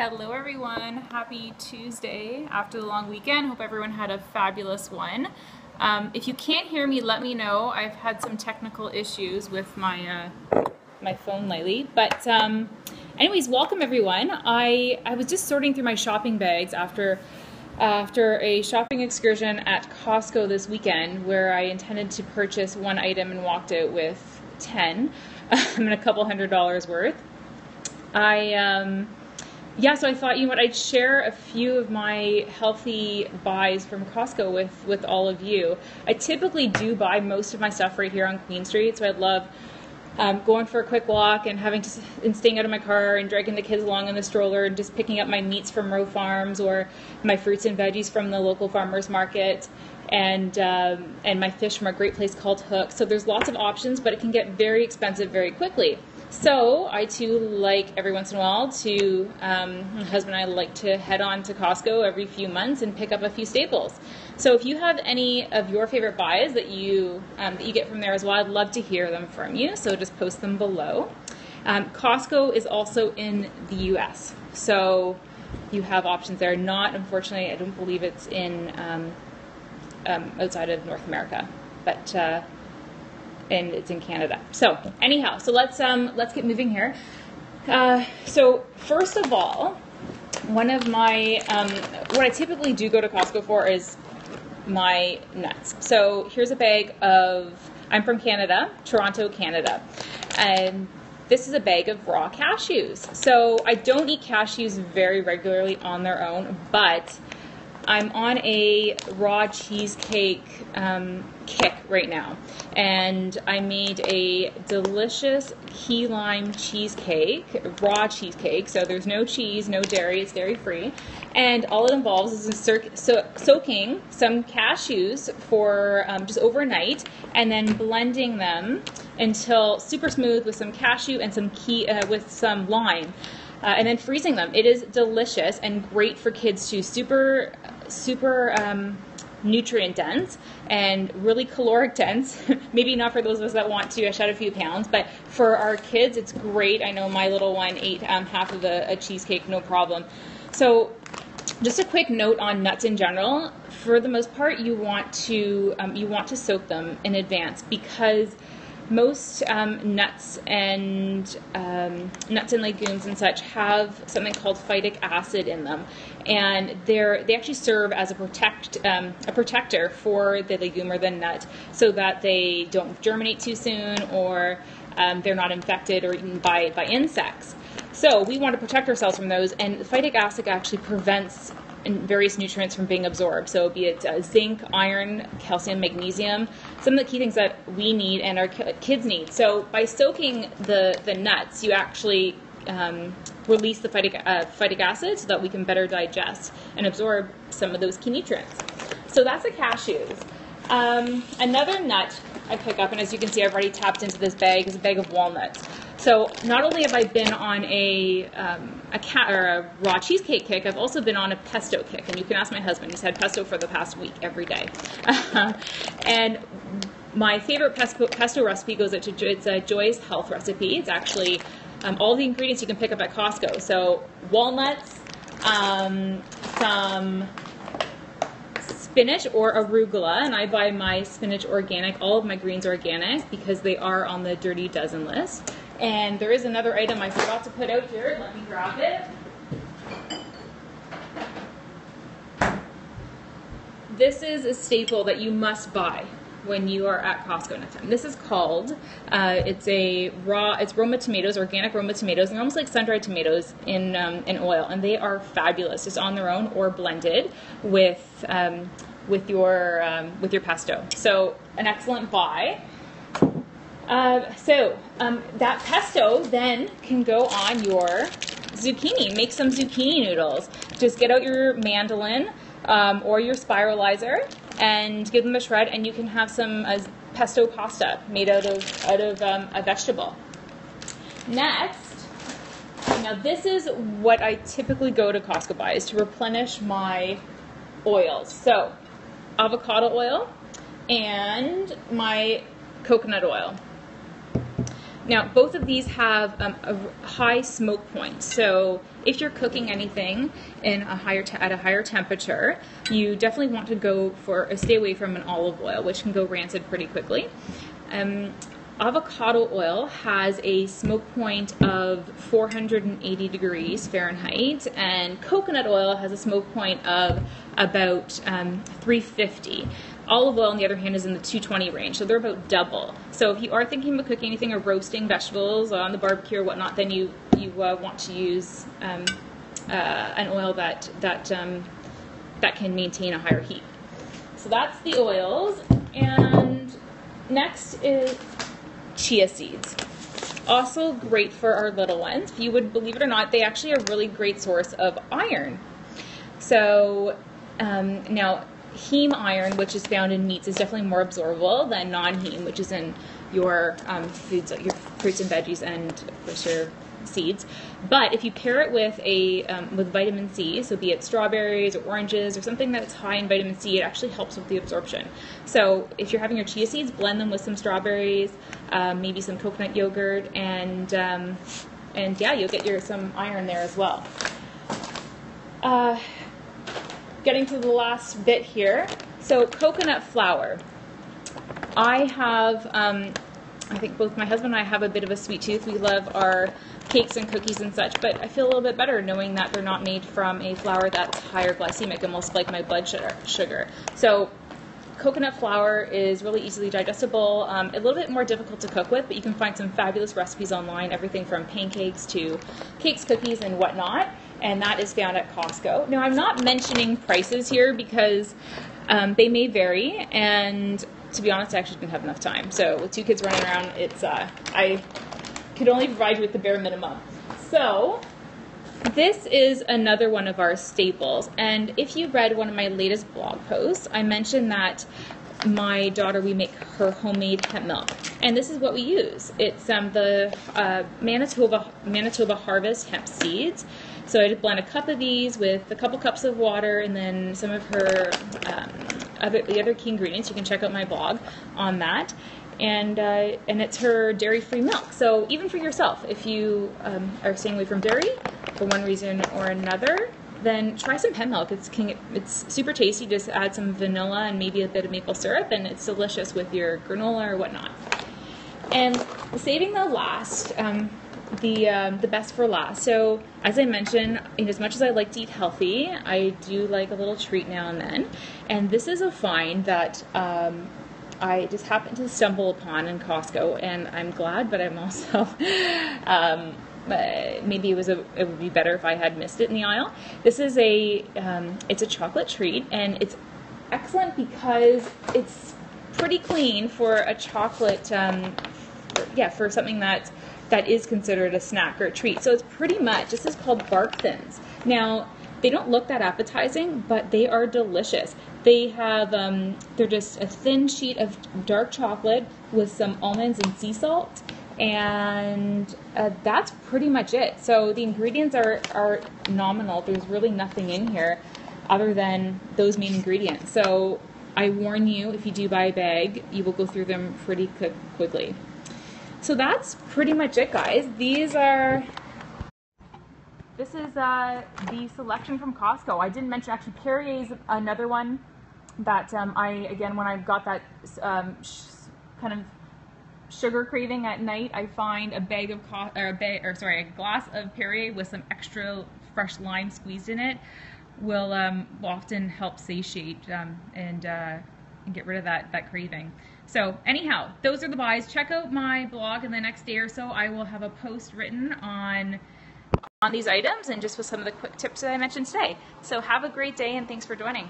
Hello everyone, happy Tuesday after the long weekend. Hope everyone had a fabulous one. If you can't hear me, let me know. I've had some technical issues with my my phone lately. But anyways, welcome everyone. I was just sorting through my shopping bags after a shopping excursion at Costco this weekend where I intended to purchase one item and walked out with 10 and a couple $100 worth. So I thought, you know what, I'd share a few of my healthy buys from Costco with all of you. I typically do buy most of my stuff right here on Queen Street, so I'd love going for a quick walk and staying out of my car and dragging the kids along in the stroller and just picking up my meats from Row Farms or my fruits and veggies from the local farmers market and my fish from a great place called Hook. So there's lots of options, but it can get very expensive very quickly. So I too like every once in a while my husband and I like to head on to Costco every few months and pick up a few staples. So if you have any of your favorite buys that you get from there as well, I'd love to hear them from you. So just post them below. Costco is also in the US, so you have options there. Not, unfortunately, I don't believe it's in outside of North America, but and it's in Canada. So anyhow, so let's get moving here. So first of all, one of my what I typically do go to Costco for is my nuts. So here's a bag of, I'm from Canada, Toronto, Canada, and this is a bag of raw cashews. So I don't eat cashews very regularly on their own, but I'm on a raw cheesecake kick right now, and I made a delicious key lime cheesecake, raw cheesecake, so there's no cheese, no dairy, it's dairy free, and all it involves is soaking some cashews for just overnight and then blending them until super smooth with some cashew and with some lime. And then freezing them. It is delicious and great for kids too. Super nutrient dense and really caloric dense. Maybe not for those of us that want to shed a few pounds, but for our kids, it's great. I know my little one ate half of a cheesecake, no problem. So just a quick note on nuts in general. For the most part, you want to soak them in advance because most nuts and legumes and such have something called phytic acid in them, and they actually serve as a protector for the legume or the nut, so that they don't germinate too soon or they're not infected or eaten by insects. So we want to protect ourselves from those, and phytic acid actually prevents various nutrients from being absorbed. So be it zinc, iron, calcium, magnesium, some of the key things that we need and our kids need. So by soaking the nuts, you actually release the phytic acid so that we can better digest and absorb some of those key nutrients. So that's the cashews. Another nut I pick up, and as you can see, I've already tapped into this bag, is a bag of walnuts. So not only have I been on a raw cheesecake kick, I've also been on a pesto kick. And you can ask my husband; he's had pesto for the past week every day. And my favorite pesto recipe it's a Joy's Health recipe. It's actually all the ingredients you can pick up at Costco. So walnuts, some spinach or arugula, and I buy my spinach organic. All of my greens organic because they are on the Dirty Dozen list. And there is another item I forgot to put out here. Let me grab it. This is a staple that you must buy when you are at Costco next time. This is called, it's Roma tomatoes, organic Roma tomatoes, and almost like sun-dried tomatoes in oil, and they are fabulous, just on their own or blended with your pesto. So an excellent buy. That pesto then can go on your zucchini. Make some zucchini noodles. Just get out your mandolin or your spiralizer and give them a shred, and you can have some pesto pasta made out of a vegetable. Next, now this is what I typically go to Costco buy, is to replenish my oils. So avocado oil and my coconut oil. Now, both of these have a high smoke point. So if you're cooking anything in at a higher temperature, you definitely want to go for stay away from an olive oil, which can go rancid pretty quickly. Avocado oil has a smoke point of 480 degrees Fahrenheit, and coconut oil has a smoke point of about 350. Olive oil, on the other hand, is in the 220 range, so they're about double. So if you are thinking about cooking anything or roasting vegetables on the barbecue or whatnot, then you want to use an oil that can maintain a higher heat. So that's the oils, and next is chia seeds. Also great for our little ones. If you would believe it or not, they actually are a really great source of iron. So now heme iron, which is found in meats, is definitely more absorbable than non-heme, which is in your foods, like your fruits and veggies and of course your seeds. But if you pair it with with vitamin C, so be it strawberries or oranges or something that's high in vitamin C, it actually helps with the absorption. So if you're having your chia seeds, blend them with some strawberries, maybe some coconut yogurt, and yeah, you'll get some iron there as well. Getting to the last bit here. So coconut flour. I have, I think both my husband and I have a bit of a sweet tooth. We love our cakes and cookies and such, but I feel a little bit better knowing that they're not made from a flour that's higher glycemic and will spike my blood sugar. So coconut flour is really easily digestible, a little bit more difficult to cook with, but you can find some fabulous recipes online, everything from pancakes to cakes, cookies, and whatnot, and that is found at Costco. Now, I'm not mentioning prices here because they may vary, and to be honest, I actually didn't have enough time. So with 2 kids running around, it's I could only provide you with the bare minimum. So this is another one of our staples, and if you read one of my latest blog posts, I mentioned that my daughter, we make her homemade hemp milk, and this is what we use. It's the Manitoba Harvest hemp seeds. So I just blend a cup of these with a couple cups of water, and then some of her the other key ingredients. You can check out my blog on that. And it's her dairy-free milk. So even for yourself, if you are staying away from dairy for one reason or another, then try some hemp milk. It's super tasty. Just add some vanilla and maybe a bit of maple syrup, and it's delicious with your granola or whatnot. And saving the last, the best for last. So as I mentioned, as much as I like to eat healthy, I do like a little treat now and then. And this is a find that I just happened to stumble upon in Costco, and I'm glad, but I'm also maybe it would be better if I had missed it in the aisle. This is it's a chocolate treat, and it's excellent because it's pretty clean for a chocolate, for something that is considered a snack or a treat. So it's pretty much, this is called Bark Thins. Now, they don't look that appetizing, but they are delicious. They have, they're just a thin sheet of dark chocolate with some almonds and sea salt, and that's pretty much it. So the ingredients are nominal. There's really nothing in here other than those main ingredients. So I warn you, if you do buy a bag, you will go through them pretty quickly. So that's pretty much it, guys. This is the selection from Costco. I didn't mention, actually, Perrier is another one that when I got that kind of sugar craving at night, I find a glass of Perrier with some extra fresh lime squeezed in it will often help satiate and get rid of that craving. So anyhow, those are the buys. Check out my blog in the next day or so. I will have a post written on these items and just with some of the quick tips that I mentioned today. So have a great day, and thanks for joining.